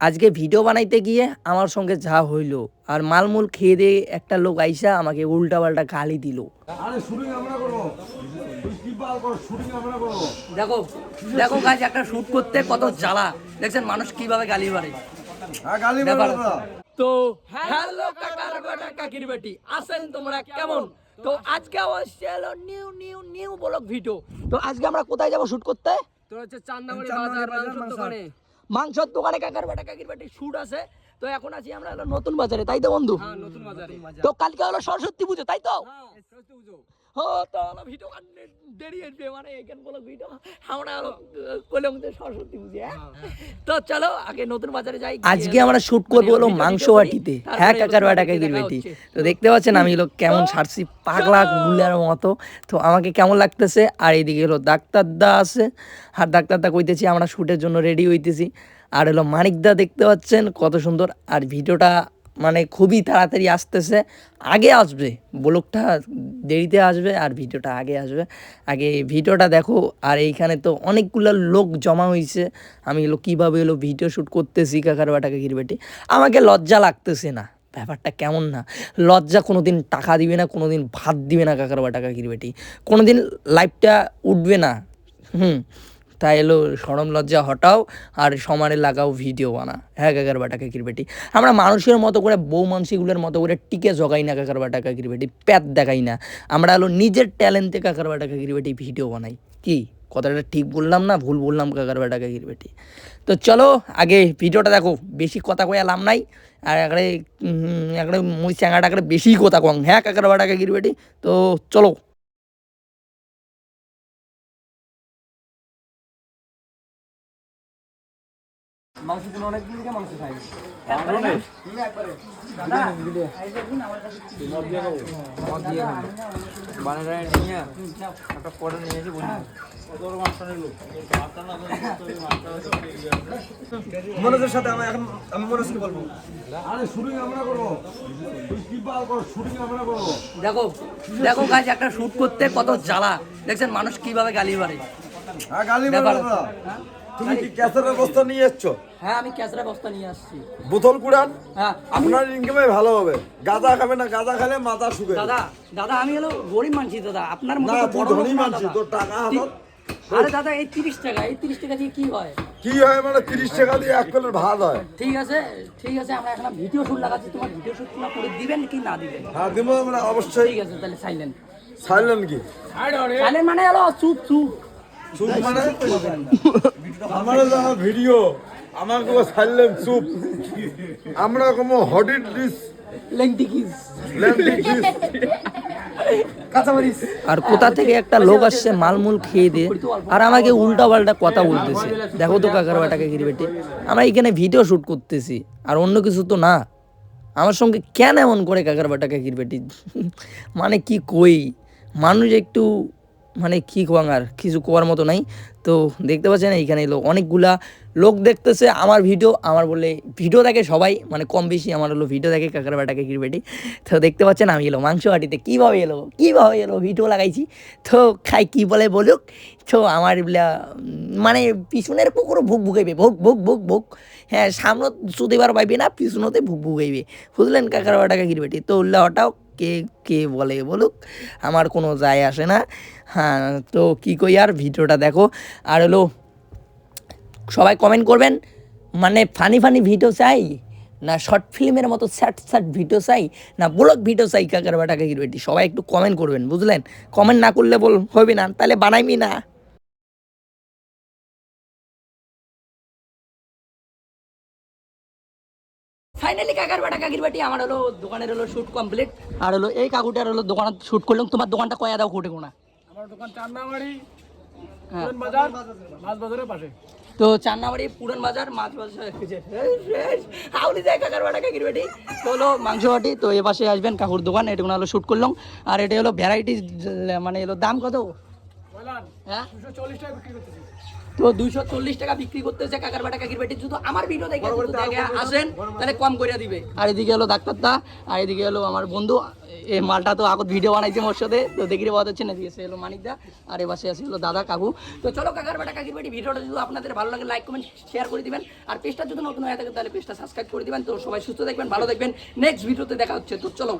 আজকে ভিডিও বানাইতে গিয়ে আমার সঙ্গে যা হইলো, আর মালমূল খেয়ে দিয়ে একটা লোক আইসা আমাকে উল্টা পাল্টা গালি দিল। দেখো দেখো গাছ, একটা শুট করতে কত জ্বালা দেখছেন, মানুষ কিভাবে গালি মারে। তো হ্যালো কাকার বেটা কাকির বেটি, আছেন তোমরা কেমন? তো আজকে অবশ্যই হলো new new new blog video. তো আজকে আমরা কোথায় যাব শুট করতে? তো হচ্ছে চান্দাবাড়ি বাজার মাংসের দোকানে। মাংসের দোকানে কাকার বেটা কাকির বেটি শুট আছে। তো এখন আছি আমরা হলো নতুন বাজারে, তাই তো বন্ধু? হ্যাঁ, নতুন বাজারে। তো কালকে হলো সরস্বতী পুজো, তাই তো? হ্যাঁ, সরস্বতী পুজো। ও তো হলো ভিডিও দেরি হচ্ছে, মানে এখানে বলো ভিডিও আমরা হলো কইলাম যে সরস্বতী পুজো। তো চলো আগে নতুন বাজারে যাই। আজকে আমরা শুট করবো হলো মাংসবাটিতে। হ্যাঁ কাকার বেটা কাকির বেটি, তো দেখতে পাচ্ছেন আমি হলো কেমন সারছি পাগলা গুলার মতো। তো আমাকে কেমন লাগতেছে, আর এইদিকে হলো ডাক্তারদা আছে, আর ডাক্তারদা কইতেছি আমরা শুটের জন্য রেডি হইতেছি। আর হলো মানিকদা দেখতে পাচ্ছেন কত সুন্দর, আর ভিডিওটা মানে খুবই তাড়াতাড়ি আসতেছে, আগে আসবে, ব্লগটা দেরিতে আসবে আর ভিডিওটা আগে আসবে। আগে ভিডিওটা দেখো। আর এইখানে তো অনেকগুলো লোক জমা হয়েছে, আমি এলো কীভাবে এলো ভিডিও শ্যুট করতেছি কাকার বাটা কাকির বেটি। আমাকে লজ্জা লাগতেছে না, ব্যাপারটা কেমন না, লজ্জা কোনো দিন টাকা দিবে না, কোনো দিন ভাত দিবে না কাকার বাটা কাকির বেটি, কোনো দিন লাইফটা উঠবে না। তাই এলো সরম লজ্জা হটাও, আর সমানে লাগাও ভিডিও বানা। হ্যাঁ কাকার বাটা কাকির বেটি, আমরা মানুষের মতো করে বউ মানসিগুলোর মতো করে টিকে জগাই না কাকার বাটা কাকির বেটি, প্যাত দেখাই না। আমরা হলো নিজের ট্যালেন্টে কাকার বাটা কাকির বেটি ভিডিও বানাই। কি কথাটা ঠিক বললাম না ভুল বললাম কাকার বাটা কাকির বেটি? তো চলো আগে ভিডিওটা দেখো, বেশি কথা কয়ে লাভ নাই। আর একবারে একবারে মুই চ্যাঙাটা একবারে বেশি কথা কং। হ্যাঁ কাকার বাটা কাকির বেটি, তো চলো। মাংসগুলো অনেক দিন থেকে মাংস খাই। মনোজের সাথে আমি মনোজকে বলবো, আরে শুটিং আমরা করবো, তুই কি বাল কর, শুটিং আমরা করবো। দেখো দেখো গাছ, একটা শুট করতে কত জ্বালা দেখছেন, মানুষ কিভাবে গালি মারে। হ্যাঁ গালি মারো না। তুমি কি ক্যাসেটের বস্তা নিয়ে এসছো? হ্যাঁ আমি ক্যাসরা বস্তা নিয়ে আসছি। বোতল কুড়ান, হ্যাঁ আপনার ইনকামে ভালো হবে। গাঁজা খাবে না, গাঁজা খেলে মাথা শুকে। দাদা দাদা আমি হলো গরিব মানছি দাদা, আপনার মতো না তো তুই বড় লোক ধনী না মানছি, দাদা। তোর টাকা হাতত আরে দাদা এই 30 টাকা, এই 30 টাকা দিয়ে কি হয়? কি হয় মানে 30 টাকা দিয়ে এক প্লেট ভাত হয়। ঠিক আছে ঠিক আছে, আমরা এখন ভিডিও শুট লাগাচ্ছি, তোমার ভিডিও শুট তোমরা করে দিবেন কি না দিবেন? হ্যাঁ দিব আমরা অবশ্যই। ঠিক আছে তাহলে সাইলেন্ট। সাইলেন্ট কি? সাইলেন্ট মানে হলো চুপ চুপ। চুপ মানে আমার যারা ভিডিও আমাকে সাইলেন্ট চুপ, আমরা কোনো হডিট ডিস লেংটি কিস। আর কোথা থেকে একটা লোক আসছে মালমূল খেয়ে দিয়ে, আর আমাকে উল্টা পাল্টা কথা বলতেছে। দেখো তো কাকার বাটা কাকির বেটি, আমরা এখানে ভিডিও শুট করতেছি আর অন্য কিছু তো না। আমার সঙ্গে কেন এমন করে কাকার বাটা কাকির বেটি? মানে কি কই, মানুষ একটু মানে কি কোয়াং, আর কিছু কোয়ার মতো নাই। তো দেখতে পাচ্ছেন এইখানে এলো অনেকগুলা লোক দেখতেছে আমার ভিডিও, আমার বলে ভিডিও দেখে সবাই, মানে কম বেশি আমার হলো ভিডিও দেখে কাকার বাটা কাকির বেটি। তো দেখতে পাচ্ছেন আমি এলো মাংস হাটিতে, কীভাবে এলো ভিডিও লাগাইছি। তো খাই কি বলে বলুক, তো আমার মানে পিছনের পুকুরও ভুক ভুকাইবে, ভুক ভুক ভুক ভুক। হ্যাঁ সামনে শুধুবার পাইবে না, পিছনতে ভুক ভুকাইবে, বুঝলেন কাকার বাটা কাকির বেটি? তো উল্লা হটাও কে কে বলে বলুক, আমার কোনো যায় আসে না। হ্যাঁ তো কী কই, আর ভিডিওটা দেখো। আর হলো সবাই কমেন্ট করবেন, মানে ফানি ফানি ভিডিও চাই না শর্ট ফিল্মের মতো স্যাট ভিডিও চাই না ব্লগ ভিডিও চাই কাকার বাটা কাকির বেটি, সবাই একটু কমেন্ট করবেন বুঝলেন। কমেন্ট না করলে হবে না, তাহলে বানাইবি না। ফাইনালি কাকার বাটা কাকির বাটি আমার হলো দোকানের হলো শ্যুট কমপ্লিট। আর হলো এই কাকুটার হলো দোকানে শ্যুট করলাম। তোমার দোকানটা কয়া দাও কোটে কোনা? আমার দোকান চান্দাবাড়ি পুরান বাজার, মাছ বাজারের পাশে। তো চান্নাবাড়ি পুরান বাজার মাছ বাজার হাউলি যায় কাকার বাটা কাকির বেটি। তো হলো মাংস বাটি, তো এ পাশে আসবেন কাকুর দোকান, এটা হলো শ্যুট করলাম। আর এটা হলো ভ্যারাইটিস, মানে হলো দাম কত? বললাম হ্যাঁ 240 টাকা বিক্রি করতেছি। তো 240 টাকা বিক্রি করতেছে কাকার বাটা কাকির বাটি। যদি আমার ভিডিও দেখে যদি দেখে আসেন তাহলে কম করে দিবে। আর এদিকে হলো ডাক্তারদা, আর এদিকে হলো আমার বন্ধু। এই মালটা তো আগত ভিডিও বানাইছে মোর সাথে, তো দেখি রে হচ্ছে না দিয়েছে হলো মানিকদা, আর এ পাশে আছে হলো দাদা কাকু। তো চলো কাকার বাটা কাকির বাটি ভিডিওটা যদি আপনাদের ভালো লাগে লাইক কমেন্ট শেয়ার করে দিবেন, আর পেজটা যদি নতুন হয়ে থাকে তাহলে পেজটা সাবস্ক্রাইব করে দিবেন। তো সবাই সুস্থ থাকবেন, ভালো থাকবেন, নেক্সট ভিডিওতে দেখা হচ্ছে। তো চলো।